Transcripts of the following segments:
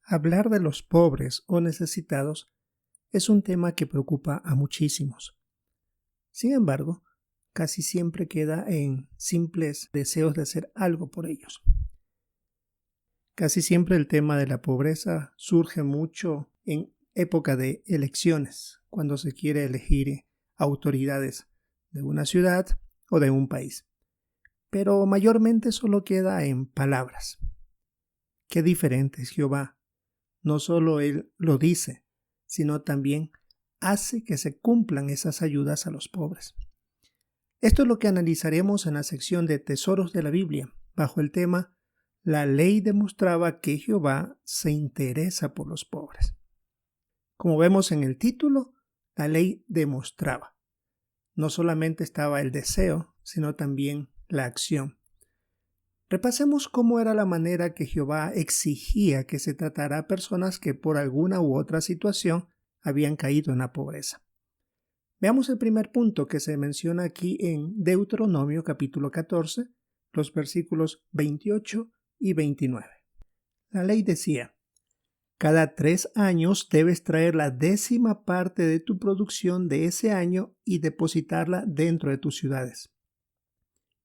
Hablar de los pobres o necesitados es un tema que preocupa a muchísimos. Sin embargo, casi siempre queda en simples deseos de hacer algo por ellos. Casi siempre el tema de la pobreza surge mucho en época de elecciones, cuando se quiere elegir autoridades de una ciudad o de un país. Pero mayormente solo queda en palabras. Qué diferente es Jehová. No solo Él lo dice, sino también hace que se cumplan esas ayudas a los pobres. Esto es lo que analizaremos en la sección de Tesoros de la Biblia, bajo el tema La ley demostraba que Jehová se interesa por los pobres. Como vemos en el título, la ley demostraba. No solamente estaba el deseo, sino también la acción. Repasemos cómo era la manera que Jehová exigía que se tratara a personas que por alguna u otra situación habían caído en la pobreza. Veamos el primer punto que se menciona aquí en Deuteronomio capítulo 14, los versículos 28 y 29. La ley decía: cada 3 años debes traer la 10ª parte de tu producción de ese año y depositarla dentro de tus ciudades.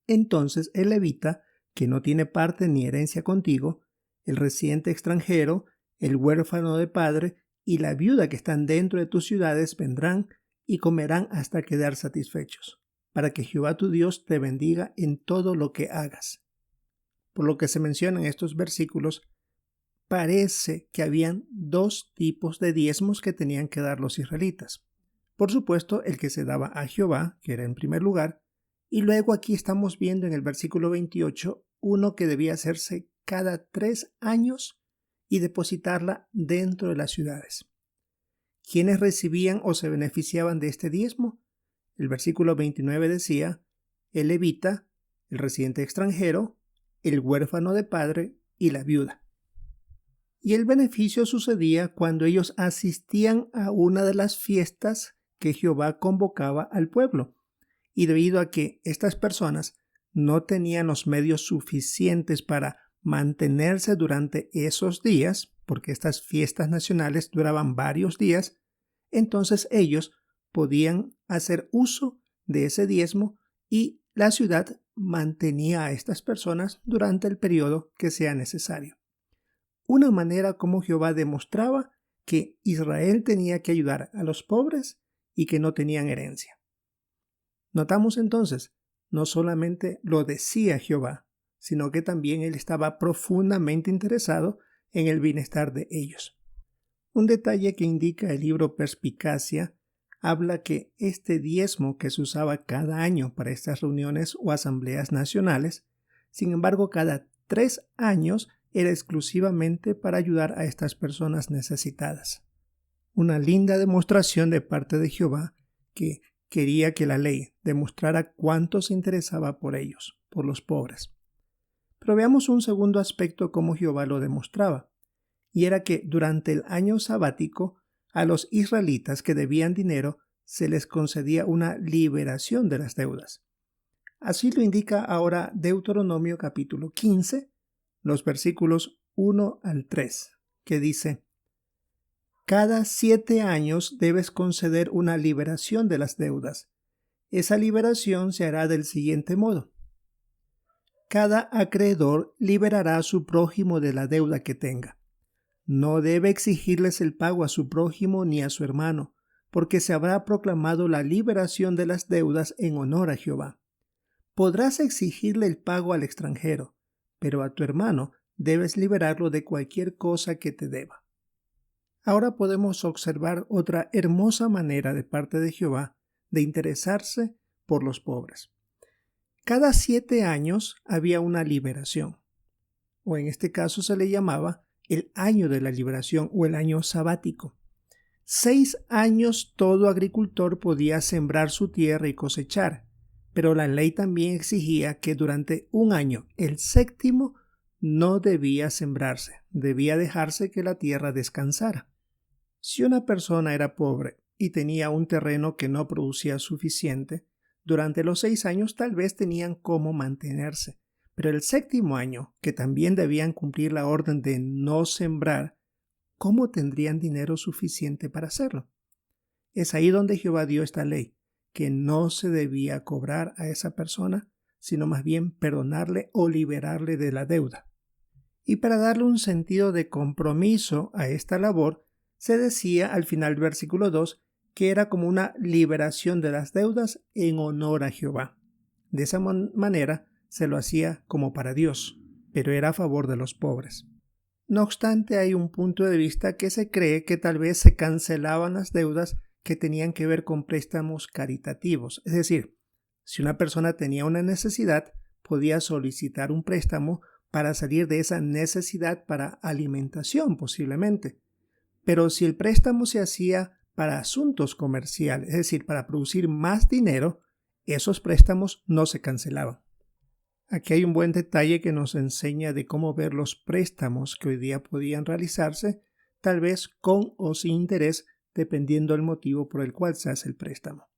Entonces el levita, que no tiene parte ni herencia contigo, el residente extranjero, el huérfano de padre y la viuda que están dentro de tus ciudades vendrán y comerán hasta quedar satisfechos, para que Jehová tu Dios te bendiga en todo lo que hagas. Por lo que se menciona en estos versículos, parece que habían 2 tipos de diezmos que tenían que dar los israelitas. Por supuesto, el que se daba a Jehová, que era en primer lugar, y luego aquí estamos viendo en el versículo 28 uno que debía hacerse cada 3 años y depositarla dentro de las ciudades. ¿Quiénes recibían o se beneficiaban de este diezmo? El versículo 29 decía: el levita, el residente extranjero, el huérfano de padre y la viuda. Y el beneficio sucedía cuando ellos asistían a una de las fiestas que Jehová convocaba al pueblo. Y debido a que estas personas no tenían los medios suficientes para mantenerse durante esos días, porque estas fiestas nacionales duraban varios días, entonces ellos podían hacer uso de ese diezmo y la ciudad mantenía a estas personas durante el periodo que sea necesario. Una manera como Jehová demostraba que Israel tenía que ayudar a los pobres y que no tenían herencia. Notamos entonces, no solamente lo decía Jehová, sino que también él estaba profundamente interesado en el bienestar de ellos. Un detalle que indica el libro Perspicacia habla que este diezmo que se usaba cada año para estas reuniones o asambleas nacionales, sin embargo, cada 3 años era exclusivamente para ayudar a estas personas necesitadas. Una linda demostración de parte de Jehová que quería que la ley demostrara cuánto se interesaba por ellos, por los pobres. Pero veamos un segundo aspecto cómo Jehová lo demostraba, y era que durante el año sabático a los israelitas que debían dinero se les concedía una liberación de las deudas. Así lo indica ahora Deuteronomio capítulo 15, los versículos 1 al 3, que dice: cada 7 años debes conceder una liberación de las deudas. Esa liberación se hará del siguiente modo: cada acreedor liberará a su prójimo de la deuda que tenga. No debe exigirles el pago a su prójimo ni a su hermano, porque se habrá proclamado la liberación de las deudas en honor a Jehová. Podrás exigirle el pago al extranjero, pero a tu hermano debes liberarlo de cualquier cosa que te deba. Ahora podemos observar otra hermosa manera de parte de Jehová de interesarse por los pobres. Cada 7 años había una liberación, o en este caso se le llamaba el año de la liberación o el año sabático. 6 años todo agricultor podía sembrar su tierra y cosechar, pero la ley también exigía que durante un año, el 7º, no debía sembrarse, debía dejarse que la tierra descansara. Si una persona era pobre y tenía un terreno que no producía suficiente, durante los 6 años tal vez tenían cómo mantenerse, pero el 7º año, que también debían cumplir la orden de no sembrar, ¿cómo tendrían dinero suficiente para hacerlo? Es ahí donde Jehová dio esta ley, que no se debía cobrar a esa persona, sino más bien perdonarle o liberarle de la deuda. Y para darle un sentido de compromiso a esta labor, se decía al final del versículo 2 que era como una liberación de las deudas en honor a Jehová. De esa manera se lo hacía como para Dios, pero era a favor de los pobres. No obstante, hay un punto de vista que se cree que tal vez se cancelaban las deudas que tenían que ver con préstamos caritativos. Es decir, si una persona tenía una necesidad, podía solicitar un préstamo para salir de esa necesidad para alimentación posiblemente. Pero si el préstamo se hacía para asuntos comerciales, es decir, para producir más dinero, esos préstamos no se cancelaban. Aquí hay un buen detalle que nos enseña de cómo ver los préstamos que hoy día podían realizarse, tal vez con o sin interés, dependiendo del motivo por el cual se hace el préstamo.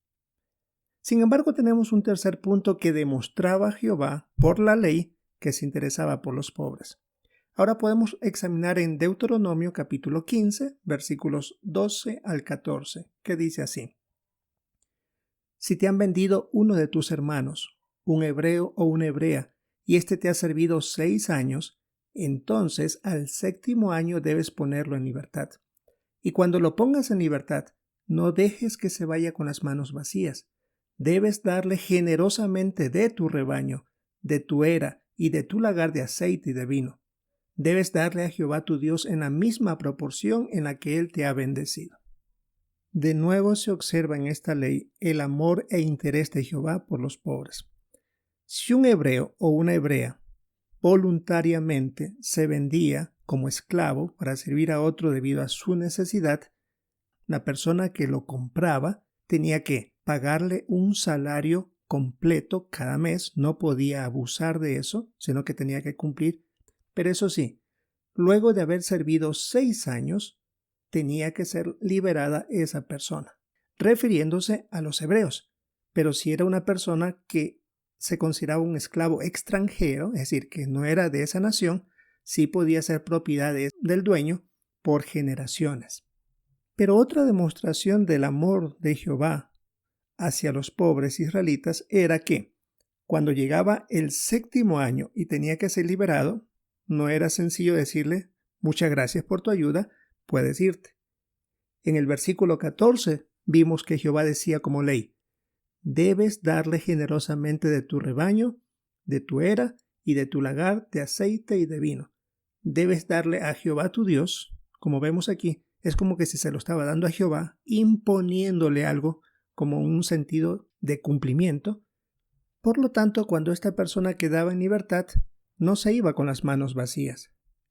Sin embargo, tenemos un tercer punto que demostraba Jehová por la ley que se interesaba por los pobres. Ahora podemos examinar en Deuteronomio capítulo 15, versículos 12 al 14, que dice así: Si te han vendido uno de tus hermanos, un hebreo o una hebrea, y éste te ha servido 6 años, entonces al 7º año debes ponerlo en libertad. Y cuando lo pongas en libertad, no dejes que se vaya con las manos vacías. Debes darle generosamente de tu rebaño, de tu era y de tu lagar de aceite y de vino. Debes darle a Jehová tu Dios en la misma proporción en la que Él te ha bendecido. De nuevo se observa en esta ley el amor e interés de Jehová por los pobres. Si un hebreo o una hebrea voluntariamente se vendía como esclavo para servir a otro debido a su necesidad, la persona que lo compraba tenía que pagarle un salario completo cada mes, no podía abusar de eso, sino que tenía que cumplir. Pero eso sí, luego de haber servido 6 años, tenía que ser liberada esa persona, refiriéndose a los hebreos. Pero si era una persona que se consideraba un esclavo extranjero, es decir, que no era de esa nación, sí podía ser propiedad del dueño por generaciones. Pero otra demostración del amor de Jehová hacia los pobres israelitas era que, cuando llegaba el 7º año y tenía que ser liberado, no era sencillo decirle: muchas gracias por tu ayuda, puedes irte. En el versículo 14 vimos que Jehová decía como ley: debes darle generosamente de tu rebaño, de tu era y de tu lagar de aceite y de vino. Debes darle a Jehová tu Dios. Como vemos aquí, es como que si se lo estaba dando a Jehová, imponiéndole algo como un sentido de cumplimiento. Por lo tanto, cuando esta persona quedaba en libertad, no se iba con las manos vacías.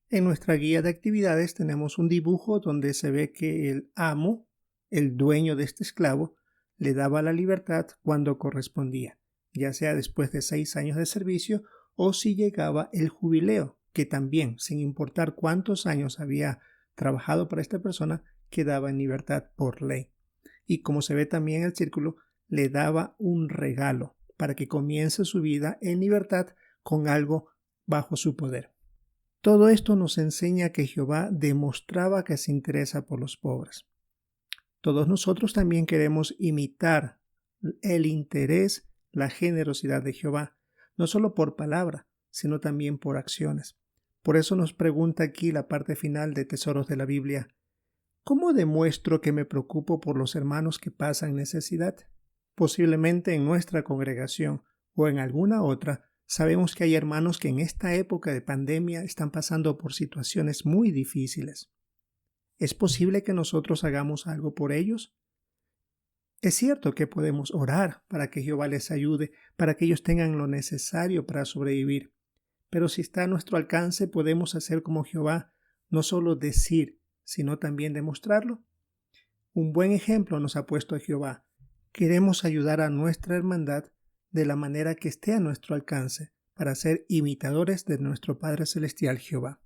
En nuestra guía de actividades tenemos un dibujo donde se ve que el amo, el dueño de este esclavo, le daba la libertad cuando correspondía, ya sea después de 6 años de servicio o si llegaba el jubileo, que también, sin importar cuántos años había trabajado para esta persona, quedaba en libertad por ley. Y como se ve también en el círculo, le daba un regalo para que comience su vida en libertad con algo bajo su poder. Todo esto nos enseña que Jehová demostraba que se interesa por los pobres. Todos nosotros también queremos imitar el interés, la generosidad de Jehová, no solo por palabra, sino también por acciones. Por eso nos pregunta aquí la parte final de Tesoros de la Biblia: ¿cómo demuestro que me preocupo por los hermanos que pasan necesidad? Posiblemente en nuestra congregación o en alguna otra, sabemos que hay hermanos que en esta época de pandemia están pasando por situaciones muy difíciles. ¿Es posible que nosotros hagamos algo por ellos? Es cierto que podemos orar para que Jehová les ayude, para que ellos tengan lo necesario para sobrevivir. Pero si está a nuestro alcance, podemos hacer como Jehová, no solo decir, sino también demostrarlo. Un buen ejemplo nos ha puesto a Jehová. Queremos ayudar a nuestra hermandad de la manera que esté a nuestro alcance para ser imitadores de nuestro Padre Celestial Jehová.